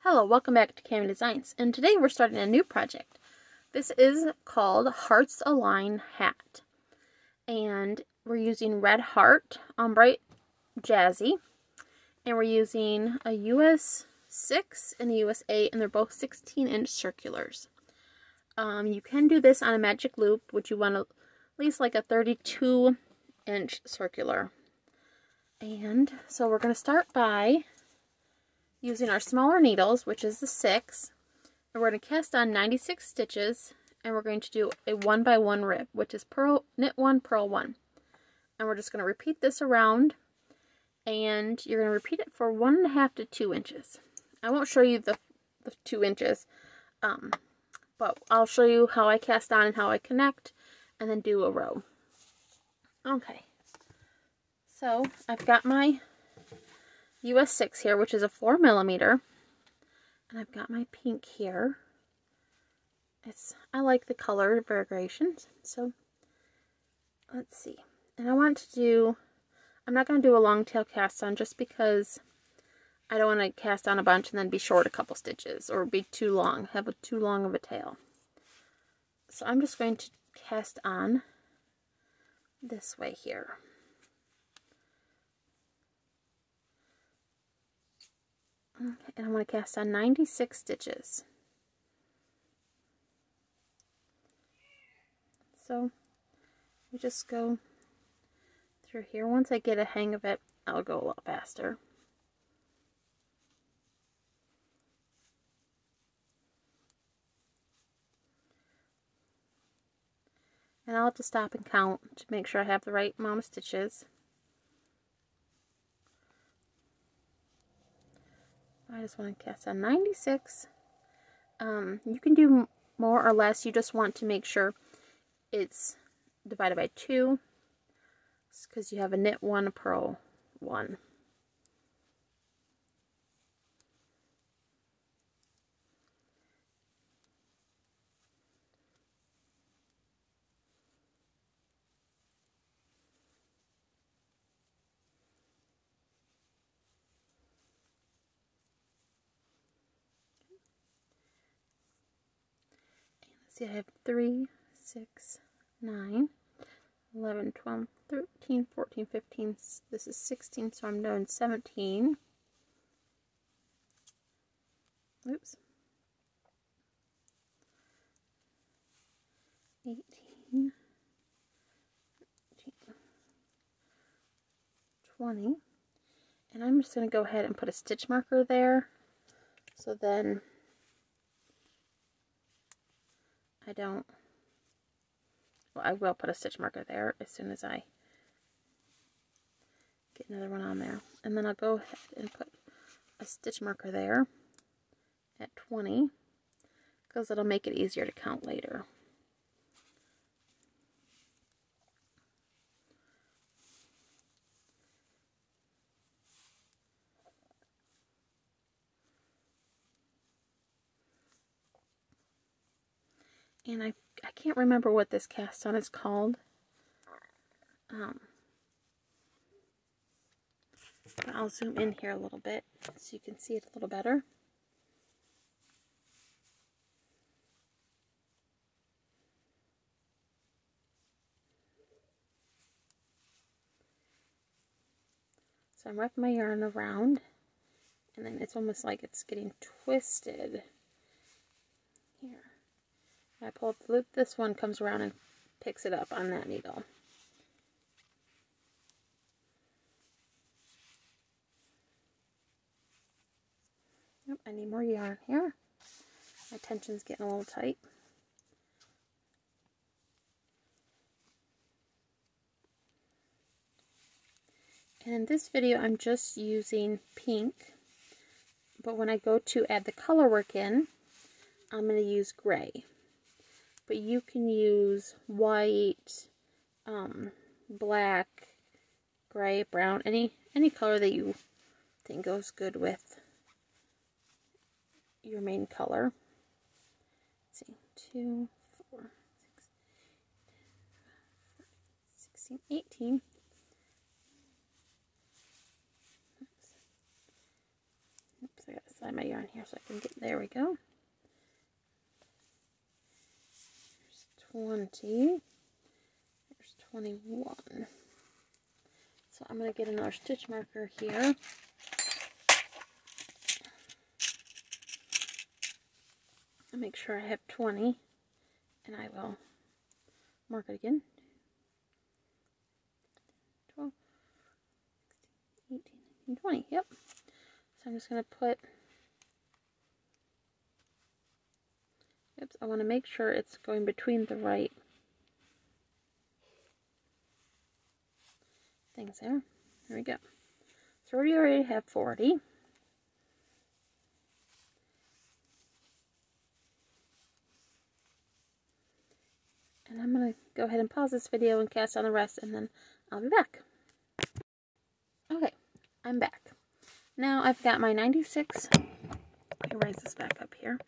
Hello, welcome back to Cami Designs, and today we're starting a new project. This is called Hearts Align Hat, and we're using Red Heart on Bright Jazzy, and we're using a US 6 and a US 8, and they're both 16-inch circulars. You can do this on a magic loop, which you want at least like a 32-inch circular. And so we're going to start by using our smaller needles, which is the 6, and we're going to cast on 96 stitches, and we're going to do a 1x1 rib, which is knit 1, purl 1. And we're just going to repeat this around, and you're going to repeat it for 1.5 to 2 inches. I won't show you the 2 inches, but I'll show you how I cast on and how I connect, and then do a row. Okay, so I've got my US 6 here, which is a 4mm, and I've got my pink here. I like the color variations, so let's see. And I'm not going to do a long tail cast on just because I don't want to cast on a bunch and then be short a couple stitches or be too long, have too long of a tail. So I'm just going to cast on this way here. Okay, and I'm going to cast on 96 stitches. So we just go through here. Once I get a hang of it, I'll go a lot faster. And I'll have to stop and count to make sure I have the right amount of stitches. I just want to cast on 96. You can do more or less. You just want to make sure it's divided by 2, because you have a knit 1, a purl 1. See, I have 3, 6, 9, 11, 12, 13, 14, 15. This is 16, so I'm doing 17. Oops. 18, 19, 20. And I'm just going to go ahead and put a stitch marker there, so then I will put a stitch marker there as soon as I get another one on there. And then I'll go ahead and put a stitch marker there at 20, because it'll make it easier to count later. And I can't remember what this cast on is called. But I'll zoom in here a little bit so you can see it a little better. So I'm wrapping my yarn around, and then it's almost like it's getting twisted here. I pull up the loop, this one comes around and picks it up on that needle. Yep, I need more yarn here. My tension's getting a little tight. And in this video, I'm just using pink, but when I go to add the color work in, I'm going to use gray. But you can use white, black, gray, brown, any color that you think goes good with your main color. Let's see, 2, 4, 6, 16, 18. Oops. So I gotta slide my yarn here so I can get, there we go. There's 20. There's 21. So I'm gonna get another stitch marker here. I'll make sure I have 20, and I will mark it again. 12, 16, 18, 19, 20. Yep. So I'm just going to put, oops, I want to make sure it's going between the right things there. There we go. So we already have 40. And I'm going to go ahead and pause this video and cast on the rest, and then I'll be back. Okay, I'm back. Now I've got my 96, let me raise this back up here.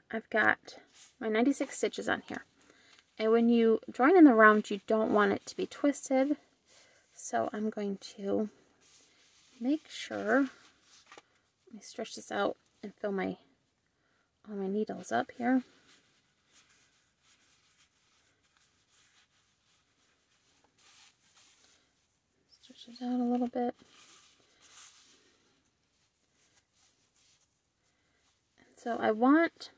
I've got my 96 stitches on here. And when you join in the round, you don't want it to be twisted. So I'm going to make sure, let me stretch this out and fill all my needles up here. Stretch it out a little bit. And so I want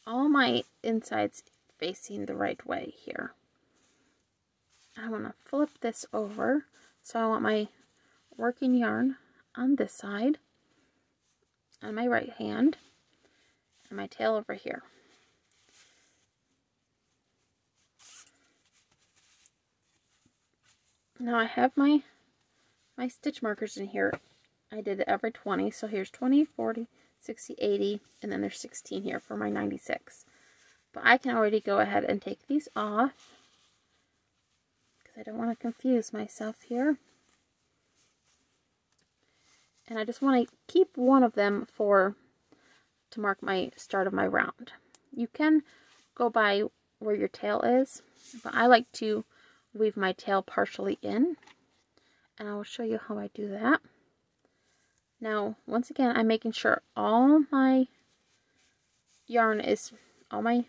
all my insides facing the right way here. I want to flip this over. So I want my working yarn on this side, on my right hand, and my tail over here. Now I have my stitch markers in here. I did every 20, so here's 20, 40, 60, 80, and then there's 16 here for my 96. But I can already go ahead and take these off because I don't want to confuse myself here. And I just want to keep one of them to mark my start of my round. You can go by where your tail is, but I like to weave my tail partially in, and I will show you how I do that. Now, once again, I'm making sure all my yarn is, all my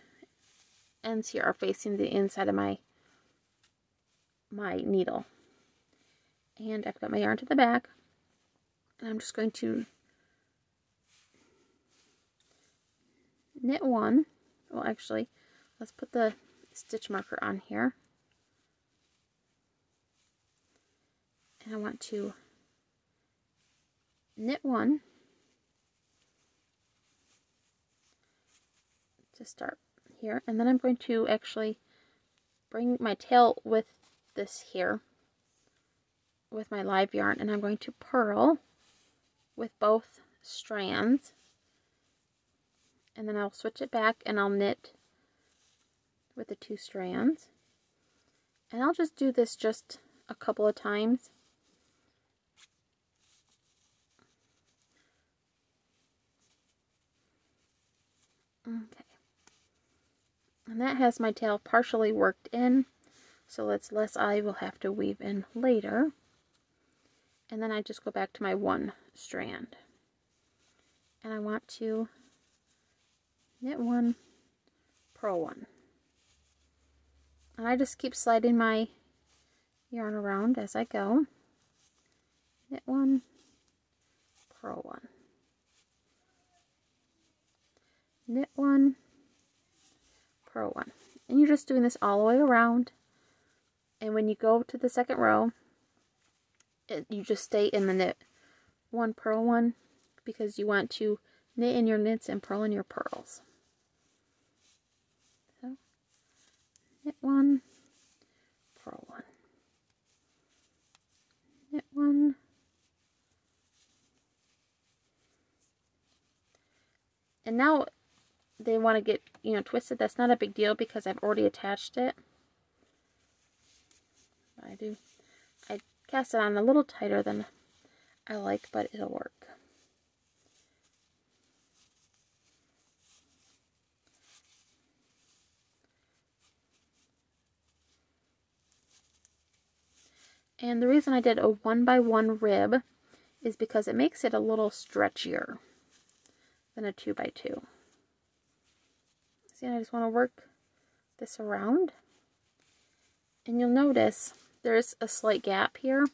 ends here are facing the inside of my needle. And I've got my yarn to the back, and I'm just going to knit one. Well, actually, let's put the stitch marker on here. And I want to knit one to start here, and then I'm going to actually bring my tail with this here, with my live yarn, and I'm going to purl with both strands, and then I'll switch it back and I'll knit with the 2 strands, and I'll just do this just a couple of times. Okay, and that has my tail partially worked in, so it's less I will have to weave in later. And then I just go back to my 1 strand, and I want to knit 1, purl 1, and I just keep sliding my yarn around as I go. Knit 1, purl 1. Knit 1, purl 1. And you're just doing this all the way around. And when you go to the second row, you just stay in the knit 1, purl 1, because you want to knit in your knits and purl in your purls. So, knit 1, purl 1. Knit 1. And now they want to get, twisted. That's not a big deal because I've already attached it. I cast it on a little tighter than I like, but it'll work. And the reason I did a 1x1 rib is because it makes it a little stretchier than a 2x2. See, I just want to work this around. And you'll notice there's a slight gap here,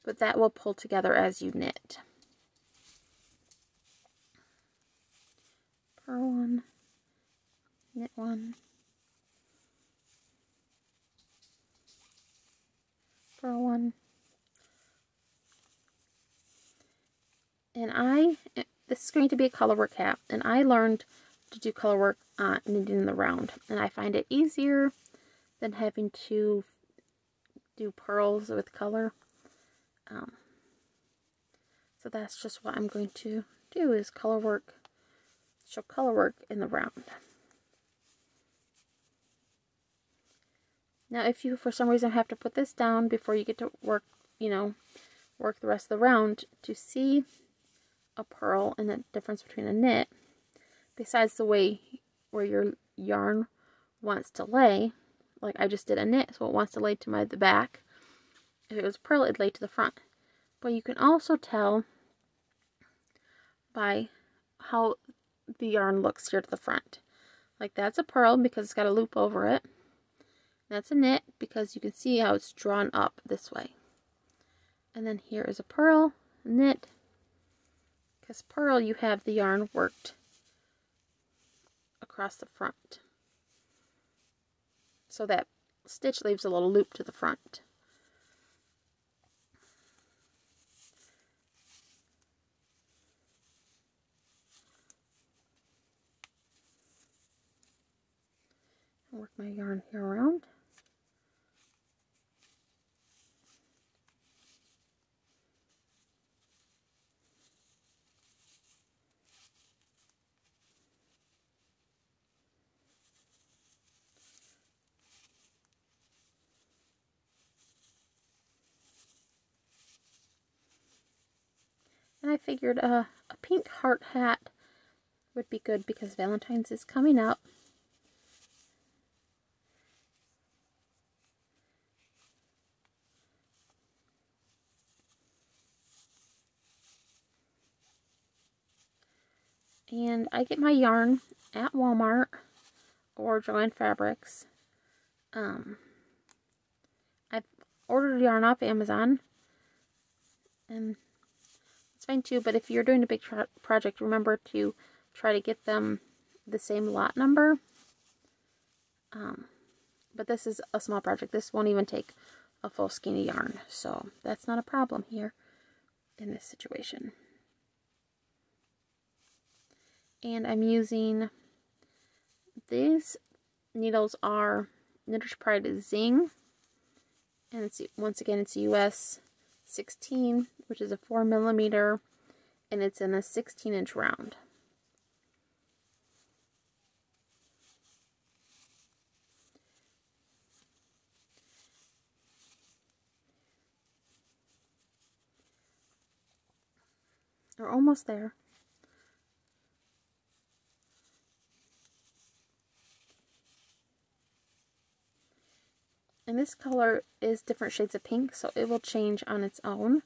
but that will pull together as you knit. Purl one, knit one, purl one. And this is going to be a color work hat, and I learned to do color work on knitting the round, and I find it easier than having to do purls with color. So that's just what I'm going to do, is color work, show color work in the round. Now if you for some reason have to put this down before you get to work, work the rest of the round to see a purl and the difference between a knit, besides the way where your yarn wants to lay, like I just did a knit, so it wants to lay to the back. If it was a purl, it'd lay to the front. But you can also tell by how the yarn looks here to the front. Like that's a purl because it's got a loop over it. That's a knit because you can see how it's drawn up this way. And then here is a purl, knit. Because purl, you have the yarn worked across the front. So that stitch leaves a little loop to the front. I'll work my yarn here around. And I figured a pink heart hat would be good because Valentine's is coming up. And I get my yarn at Walmart or Joann Fabrics. I've ordered yarn off Amazon, and it's fine too, but if you're doing a big project, remember to try to get them the same lot number. But this is a small project. This won't even take a full skein of yarn, so that's not a problem here in this situation. And I'm using, these needles are Knitter's Pride Zing, and it's, once again, it's US 16, which is a 4mm, and it's in a 16-inch round. We're almost there. And this color is different shades of pink, so it will change on its own.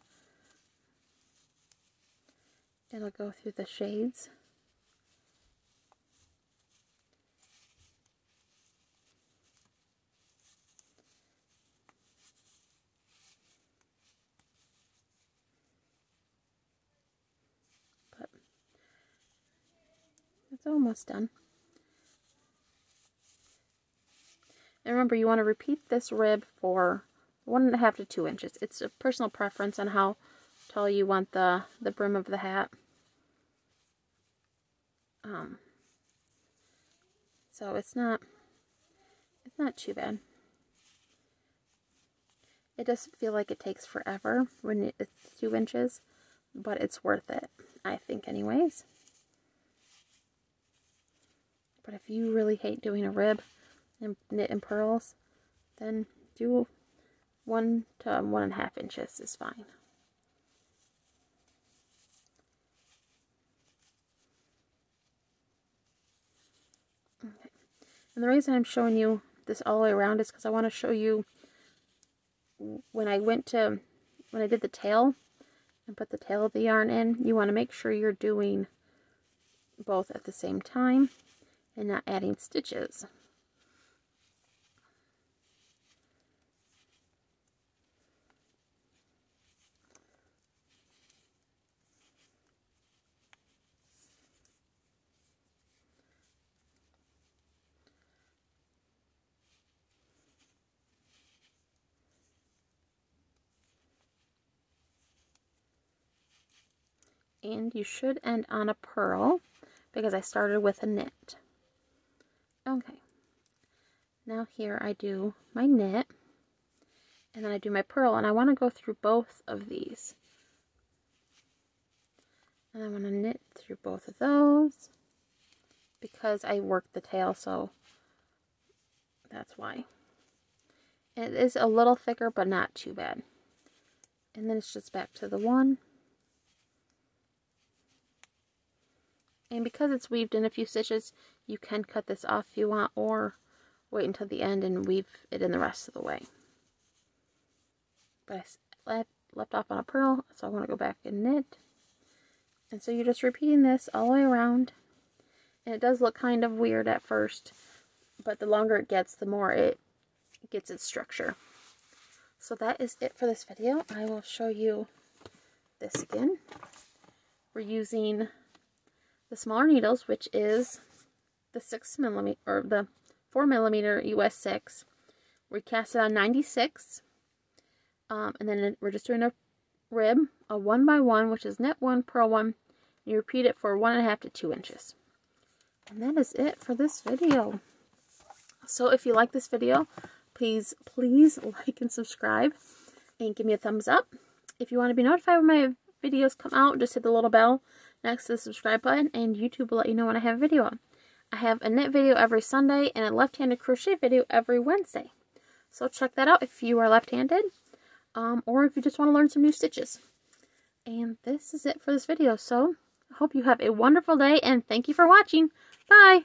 It'll go through the shades. But it's almost done. And remember, you want to repeat this rib for 1.5 to 2 inches. It's a personal preference on how tall you want the brim of the hat. So it's not too bad. It does feel like it takes forever when it's 2 inches, but it's worth it, I think, anyways. But if you really hate doing a rib and knit in purls, then do 1 to 1.5 inches is fine. Okay. And the reason I'm showing you this all the way around is because I want to show you when I did the tail and put the tail of the yarn in, you want to make sure you're doing both at the same time and not adding stitches. And you should end on a purl because I started with a knit. Okay, now here I do my knit and then I do my purl, and I want to go through both of these. And I want to knit through both of those because I worked the tail, so that's why. It is a little thicker, but not too bad. And then it's just back to the one. And because it's weaved in a few stitches, you can cut this off if you want, or wait until the end and weave it in the rest of the way. But I left off on a purl, so I want to go back and knit. And so you're just repeating this all the way around. And it does look kind of weird at first, but the longer it gets, the more it gets its structure. So that is it for this video. I will show you this again. We're using the smaller needles, which is the 6mm or the 4mm US 6. We cast it on 96, and then we're just doing a rib, a 1x1, which is knit 1, purl 1. You repeat it for 1.5 to 2 inches. And that is it for this video. So if you like this video, please like and subscribe and give me a thumbs up. If you want to be notified when my videos come out, just hit the little bell next to the subscribe button, and YouTube will let you know when I have a video on. I have a knit video every Sunday and a left-handed crochet video every Wednesday. So check that out if you are left-handed, or if you just want to learn some new stitches. And this is it for this video. So I hope you have a wonderful day, and thank you for watching. Bye!